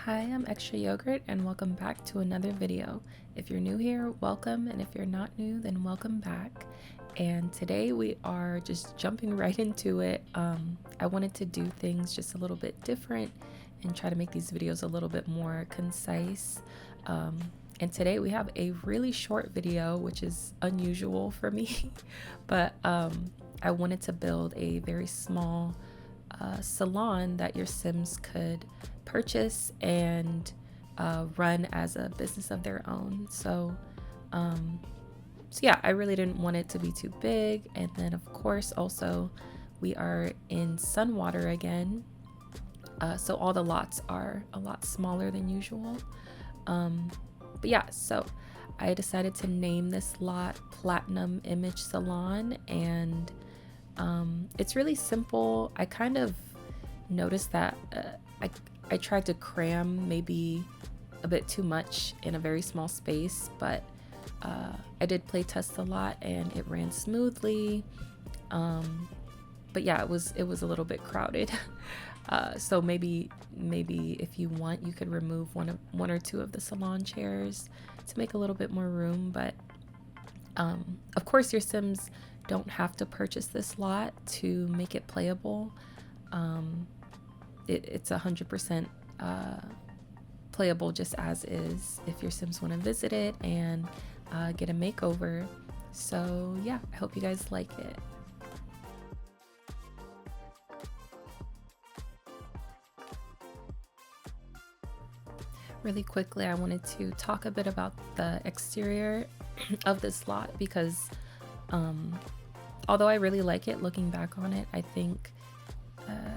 Hi, I'm Extraayogurt and welcome back to another video. If you're new here, welcome, and if you're not new, then welcome back. And today we are just jumping right into it. I wanted to do things just a little bit different and try to make these videos a little bit more concise. And today we have a really short video, which is unusual for me, but I wanted to build a very small salon that your Sims could purchase and run as a business of their own. So yeah, I really didn't want it to be too big. And then of course also we are in Sunwater again, so all the lots are a lot smaller than usual. But yeah, so I decided to name this lot Platinum Image Salon, and it's really simple. I kind of noticed that I tried to cram maybe a bit too much in a very small space, but I did play test a lot and it ran smoothly. But yeah, it was a little bit crowded. So maybe if you want, you could remove one or two of the salon chairs to make a little bit more room. But of course, your Sims don't have to purchase this lot to make it playable. It's 100% playable just as is if your Sims want to visit it and get a makeover. So yeah, I hope you guys like it. Really quickly, I wanted to talk a bit about the exterior of this lot because although I really like it, looking back on it, I think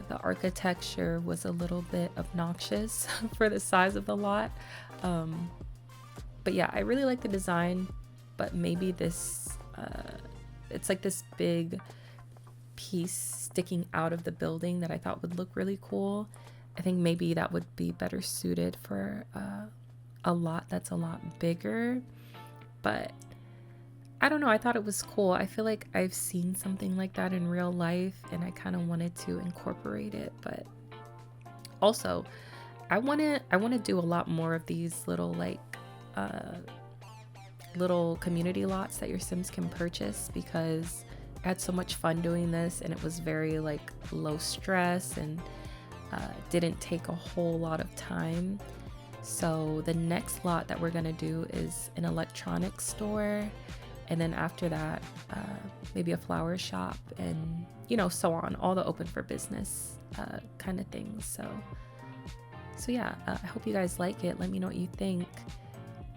the architecture was a little bit obnoxious for the size of the lot. But yeah, I really like the design, but maybe this, it's like this big piece sticking out of the building that I thought would look really cool. I think maybe that would be better suited for a lot that's a lot bigger, but I don't know, I thought it was cool. I feel like I've seen something like that in real life and I kind of wanted to incorporate it. But also I want to do a lot more of these little little community lots that your Sims can purchase, because I had so much fun doing this and it was very like low stress and didn't take a whole lot of time. So the next lot that we're gonna do is an electronics store, and then after that maybe a flower shop, and so on, all the open for business kind of things. So yeah, I hope you guys like it. Let me know what you think.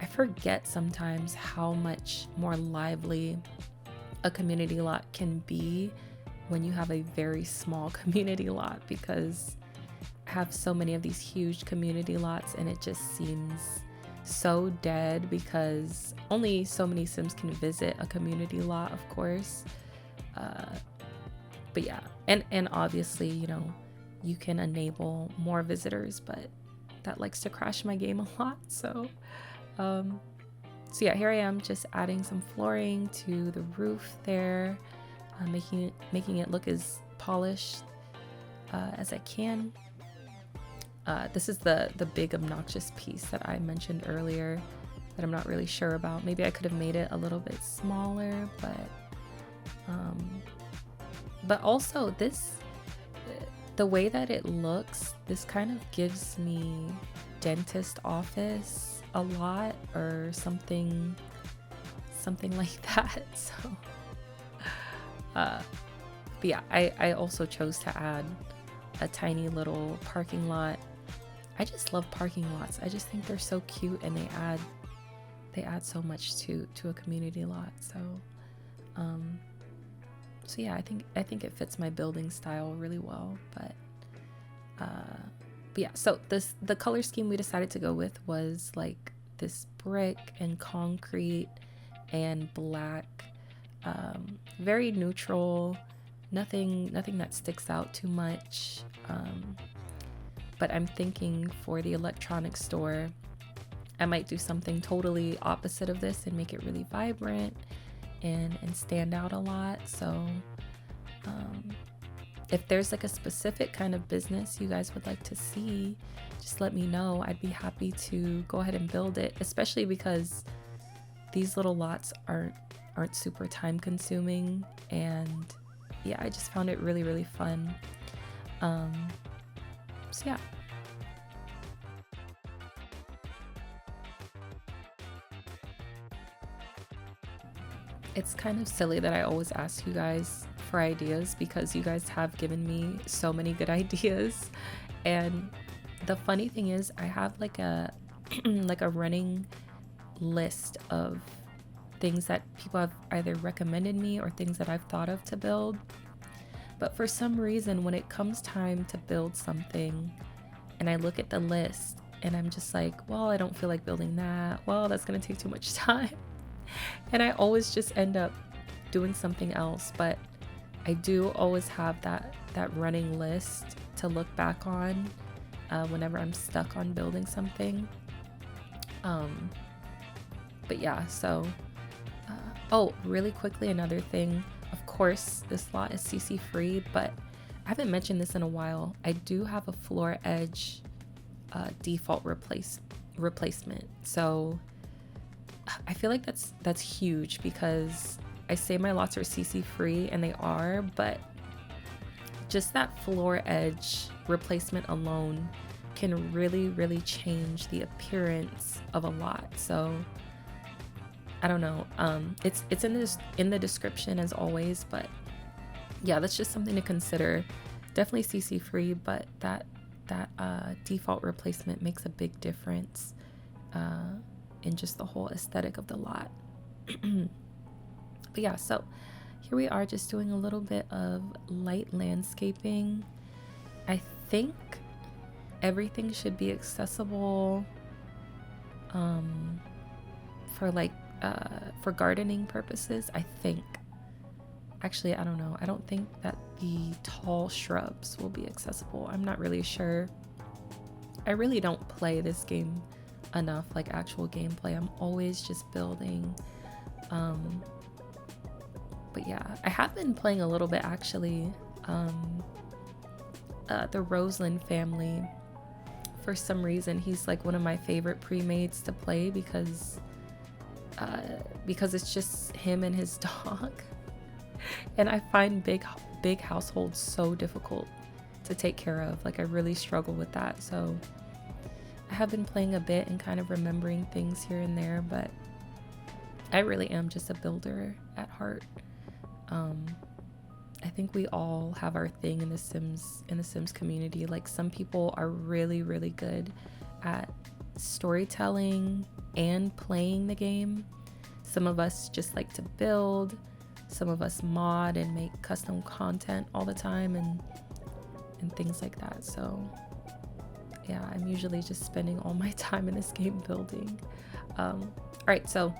I forget sometimes how much more lively a community lot can be when you have a very small community lot, because I have so many of these huge community lots and it just seems so dead because only so many Sims can visit a community lot, of course. But yeah, and obviously you can enable more visitors, but that likes to crash my game a lot. So yeah, here I am just adding some flooring to the roof there, making it look as polished as I can. This is the big obnoxious piece that I mentioned earlier that I'm not really sure about. Maybe I could have made it a little bit smaller, but also the way that it looks, this kind of gives me dentist office a lot, or something like that. So but yeah, I also chose to add a tiny little parking lot. I just love parking lots. I just think they're so cute and they add so much to a community lot. So yeah, I think it fits my building style really well. But yeah, so the color scheme we decided to go with was like this brick and concrete and black, very neutral, nothing that sticks out too much. But I'm thinking for the electronics store, I might do something totally opposite of this and make it really vibrant and stand out a lot. So if there's like a specific kind of business you guys would like to see, just let me know. I'd be happy to go ahead and build it, especially because these little lots aren't super time consuming, and yeah, I just found it really fun. So yeah. It's kind of silly that I always ask you guys for ideas because you guys have given me so many good ideas. And the funny thing is I have like a like a running list of things that people have either recommended me or things that I've thought of to build. But for some reason, when it comes time to build something and I look at the list and I'm just like, well, I don't feel like building that. Well, that's going to take too much time. And I always just end up doing something else. But I do always have that running list to look back on whenever I'm stuck on building something. But yeah, so oh, really quickly, another thing. Of course, this lot is CC free, but I haven't mentioned this in a while. I do have a floor edge default replacement. So I feel like that's huge because I say my lots are CC free, and they are, but just that floor edge replacement alone can really change the appearance of a lot. So I don't know. It's in the description as always, but yeah, that's just something to consider. Definitely CC free, but that default replacement makes a big difference in just the whole aesthetic of the lot. But yeah, so here we are just doing a little bit of light landscaping. I think everything should be accessible for like for gardening purposes, I think. Actually, I don't know. I don't think that the tall shrubs will be accessible. I'm not really sure. I really don't play this game enough, like actual gameplay. I'm always just building. But yeah, I have been playing a little bit actually. The Roseland family, for some reason, he's like one of my favorite pre-mates to play because it's just him and his dog. And I find big households so difficult to take care of. Like I really struggle with that. So I have been playing a bit and kind of remembering things here and there, but I really am just a builder at heart. I think we all have our thing in the Sims community. Like some people are really good at storytelling and playing the game. Some of us just like to build. Some of us mod and make custom content all the time and things like that. So yeah, I'm usually just spending all my time in this game building. All right, so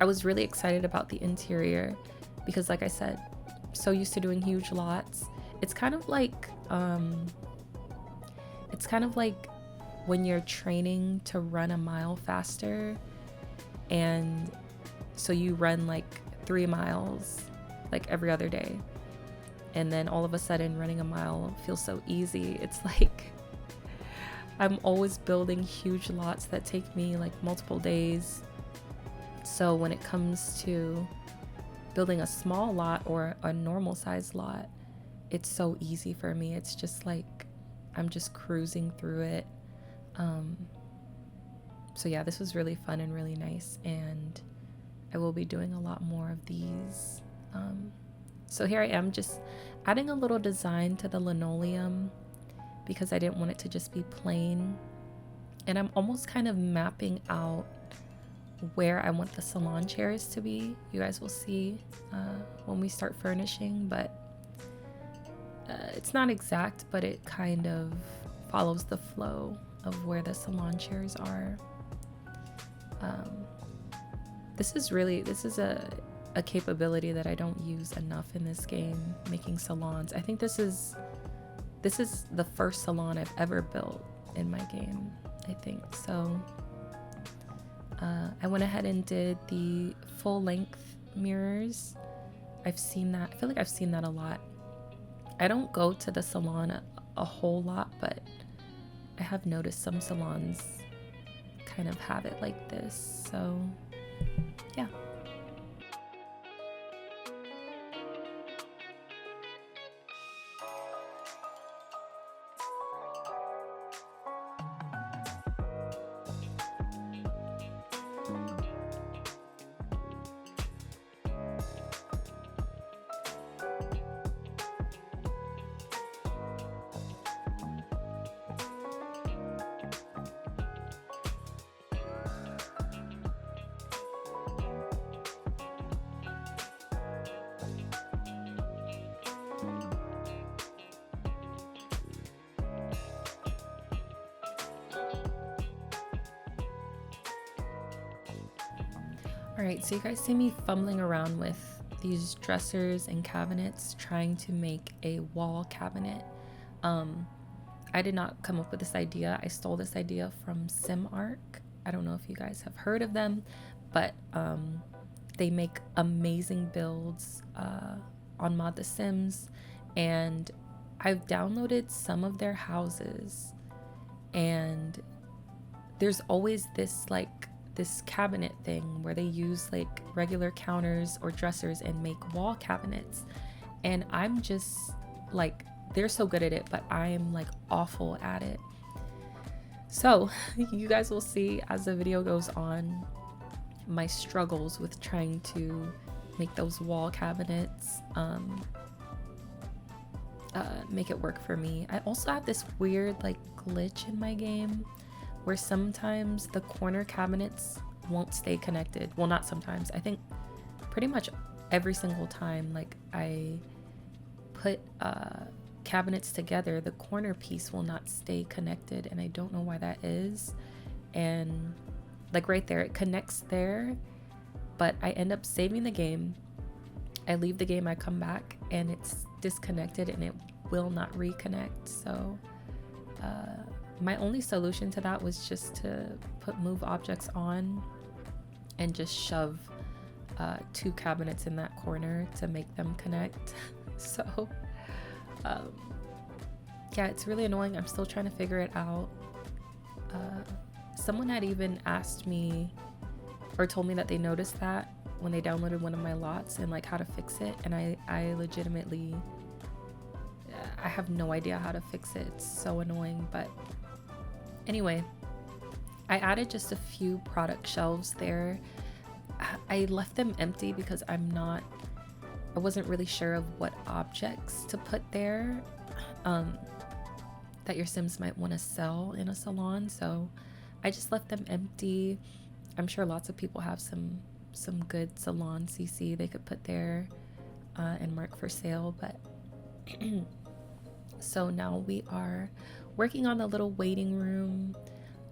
I was really excited about the interior because, like I said, I'm so used to doing huge lots. It's kind of like when you're training to run a mile faster, and so you run like 3 miles like every other day, and then all of a sudden running a mile feels so easy. It's like I'm always building huge lots that take me like multiple days. So when it comes to building a small lot or a normal size lot, it's so easy for me. It's just like I'm just cruising through it. So yeah, this was really fun and really nice, and I will be doing a lot more of these. So here I am just adding a little design to the linoleum because I didn't want it to just be plain. And I'm almost kind of mapping out where I want the salon chairs to be. You guys will see when we start furnishing, but it's not exact, but it kind of follows the flow of where the salon chairs are. This is a capability that I don't use enough in this game, making salons. I think this is the first salon I've ever built in my game, I think. So I went ahead and did the full length mirrors. I've seen that. I feel like I've seen that a lot I don't go to the salon a whole lot, but I have noticed some salons kind of have it like this. So yeah. Alright, so you guys see me fumbling around with these dressers and cabinets trying to make a wall cabinet. I did not come up with this idea. I stole this idea from SimArc. I don't know if you guys have heard of them, but they make amazing builds on Mod The Sims, and I've downloaded some of their houses, and there's always this this cabinet thing where they use like regular counters or dressers and make wall cabinets, and I'm just like, they're so good at it, but I'm like awful at it. So you guys will see as the video goes on my struggles with trying to make those wall cabinets make it work for me. I also have this weird like glitch in my game where sometimes the corner cabinets won't stay connected. Well, not sometimes. I think pretty much every single time like I put cabinets together, the corner piece will not stay connected, and I don't know why that is. And like right there, it connects there, but I end up saving the game. I leave the game, I come back, and it's disconnected and it will not reconnect. So my only solution to that was just to put move objects on and just shove 2 cabinets in that corner to make them connect. So yeah, it's really annoying. I'm still trying to figure it out. Someone had even asked me or told me that they noticed that when they downloaded one of my lots and like how to fix it, and I legitimately I have no idea how to fix it. It's so annoying. But anyway, I added just a few product shelves there. I left them empty because I wasn't really sure of what objects to put there that your Sims might want to sell in a salon, so I just left them empty. I'm sure lots of people have some good salon CC they could put there and mark for sale. But so now we are working on the little waiting room,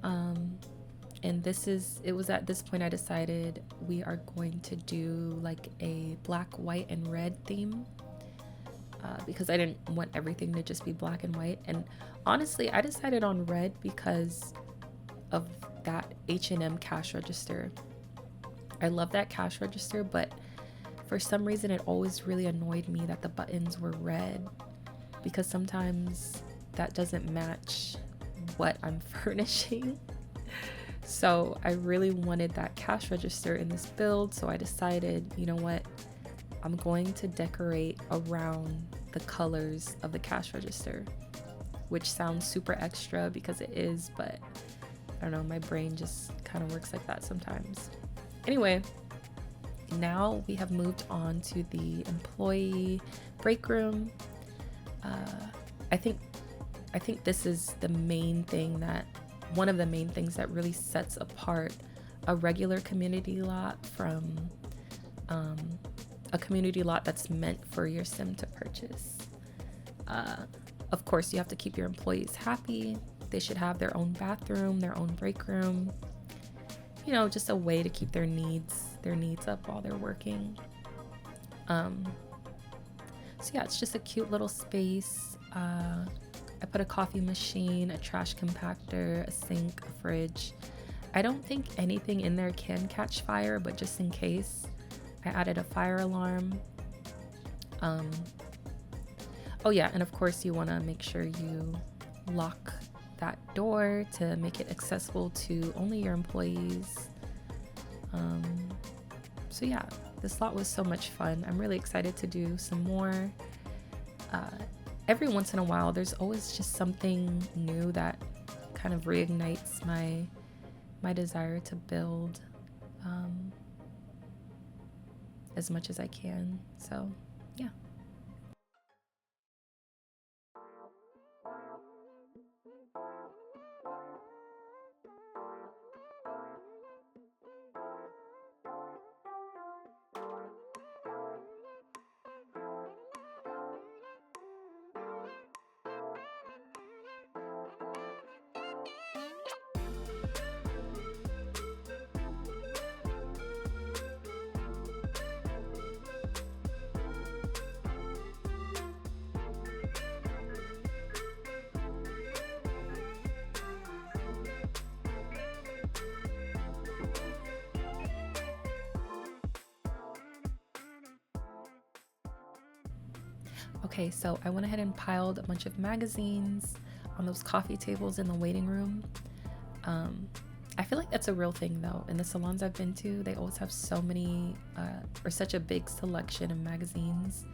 and it was at this point I decided we are going to do like a black, white, and red theme, because I didn't want everything to just be black and white. And honestly, I decided on red because of that H&M cash register. I love that cash register, but for some reason it always really annoyed me that the buttons were red, because sometimes that doesn't match what I'm furnishing. So I really wanted that cash register in this build, so I decided, you know what, I'm going to decorate around the colors of the cash register, which sounds super extra because it is, but I don't know, my brain just kind of works like that sometimes. Anyway, now we have moved on to the employee break room. I think this is the main thing one of the main things that really sets apart a regular community lot from a community lot that's meant for your Sim to purchase. Of course, you have to keep your employees happy. They should have their own bathroom, their own break room, you know, just a way to keep their needs up while they're working. So yeah, it's just a cute little space. I put a coffee machine, a trash compactor, a sink, a fridge. I don't think anything in there can catch fire, but just in case, I added a fire alarm. Oh yeah, and of course you want to make sure you lock that door to make it accessible to only your employees. So yeah, this lot was so much fun. I'm really excited to do some more. Every once in a while, there's always just something new that kind of reignites my desire to build as much as I can. So yeah. Okay, so I went ahead and piled a bunch of magazines on those coffee tables in the waiting room. I feel like that's a real thing though. In the salons I've been to, they always have so many or such a big selection of magazines,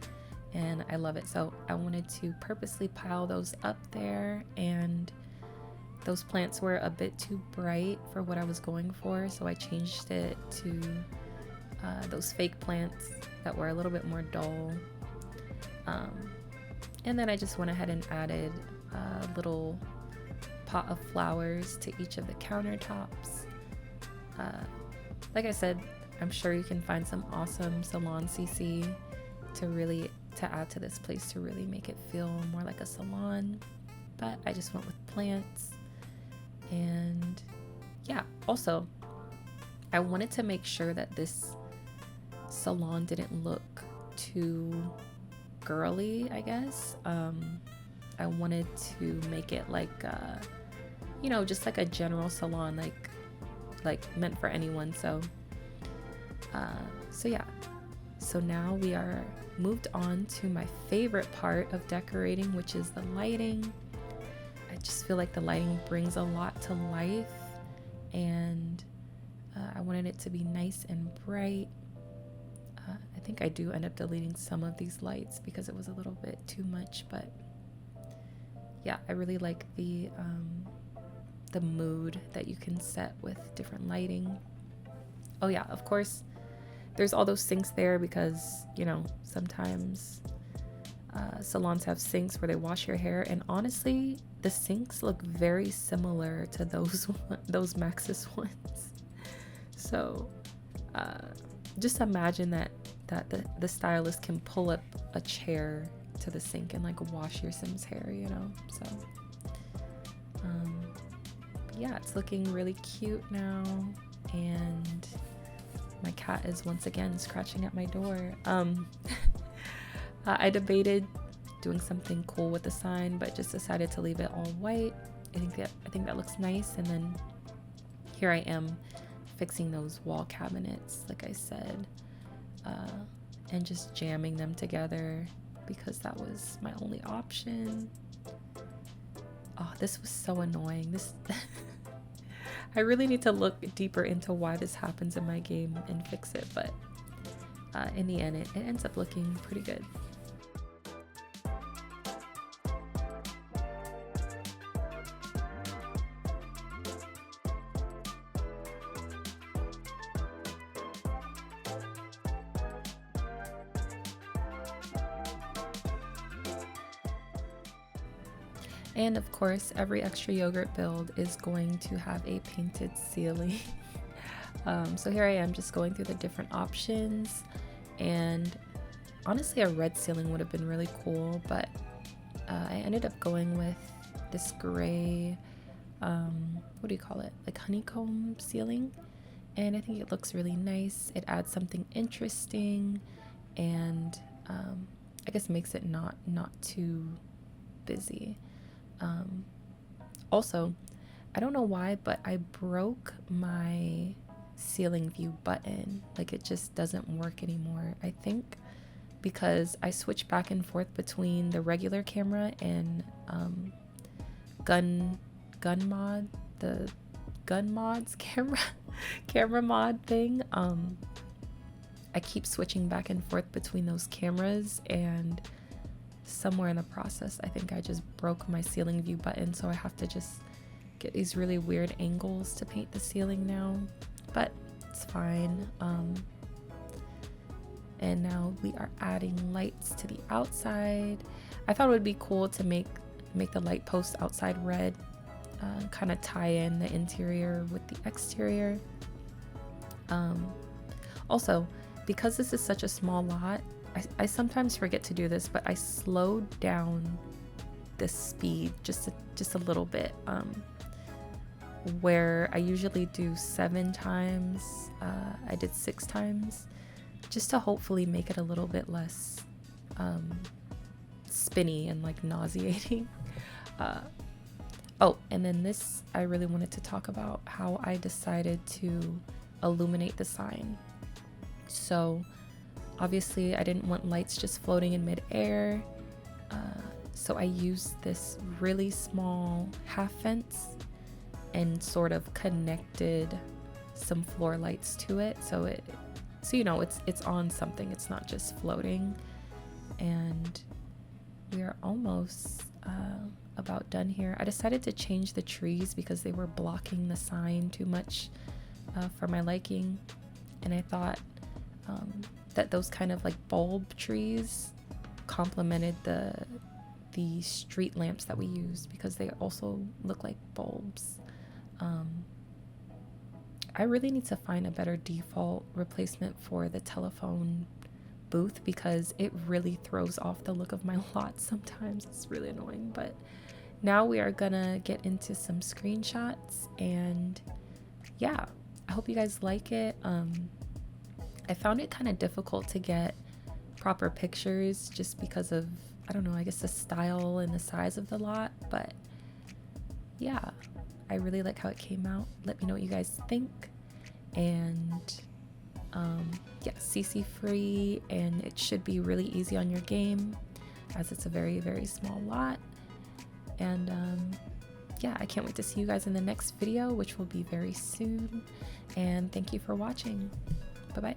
and I love it. So I wanted to purposely pile those up there, and those plants were a bit too bright for what I was going for, so I changed it to those fake plants that were a little bit more dull. And then I just went ahead and added a little pot of flowers to each of the countertops. Like I said, I'm sure you can find some awesome salon CC to add to this place to really make it feel more like a salon, but I just went with plants. And yeah, also I wanted to make sure that this salon didn't look too girly, I guess. I wanted to make it like just like a general salon, like meant for anyone. So yeah, so now we are moved on to my favorite part of decorating, which is the lighting. I just feel like the lighting brings a lot to life, and I wanted it to be nice and bright. I think I do end up deleting some of these lights because it was a little bit too much, but yeah, I really like the mood that you can set with different lighting. Oh yeah, of course, there's all those sinks there because, sometimes salons have sinks where they wash your hair, and honestly, the sinks look very similar to those Maxis ones. So just imagine that the stylist can pull up a chair to the sink and like wash your Sim's hair, so yeah, it's looking really cute now, and my cat is once again scratching at my door. I debated doing something cool with the sign, but just decided to leave it all white. I think that looks nice. And then here I am fixing those wall cabinets, like I said, and just jamming them together because that was my only option. Oh, this was so annoying. I really need to look deeper into why this happens in my game and fix it, but in the end, it ends up looking pretty good. And of course, every Extraayogurt build is going to have a painted ceiling. So here I am just going through the different options, and honestly a red ceiling would have been really cool, but I ended up going with this gray, what do you call it, like honeycomb ceiling, and I think it looks really nice. It adds something interesting, and I guess makes it not too busy. Also, I don't know why, but I broke my ceiling view button. Like, it just doesn't work anymore. I think because I switch back and forth between the regular camera and gun mod, the gun mods camera mod thing. I keep switching back and forth between those cameras, and somewhere in the process I think I just broke my ceiling view button, so I have to just get these really weird angles to paint the ceiling now, but it's fine. And now we are adding lights to the outside. I thought it would be cool to make the light post outside red, kind of tie in the interior with the exterior. Also, because this is such a small lot, I sometimes forget to do this, but I slowed down the speed just a little bit. Where I usually do 7 times, I did 6 times, just to hopefully make it a little bit less spinny and like nauseating. Oh, and then this, I really wanted to talk about how I decided to illuminate the sign. So obviously I didn't want lights just floating in midair, so I used this really small half fence and sort of connected some floor lights to it, so you know it's on something, it's not just floating. And we are almost about done here. I decided to change the trees because they were blocking the sign too much for my liking, and I thought that those kind of like bulb trees complemented the street lamps that we use, because they also look like bulbs. I really need to find a better default replacement for the telephone booth, because it really throws off the look of my lot sometimes. It's really annoying. But now we are gonna get into some screenshots, and yeah, I hope you guys like it. I found it kind of difficult to get proper pictures just because of, I don't know, I guess the style and the size of the lot, but yeah, I really like how it came out. Let me know what you guys think. And yeah, CC free, and it should be really easy on your game as it's a very, very small lot. And yeah, I can't wait to see you guys in the next video, which will be very soon. And thank you for watching. Bye bye.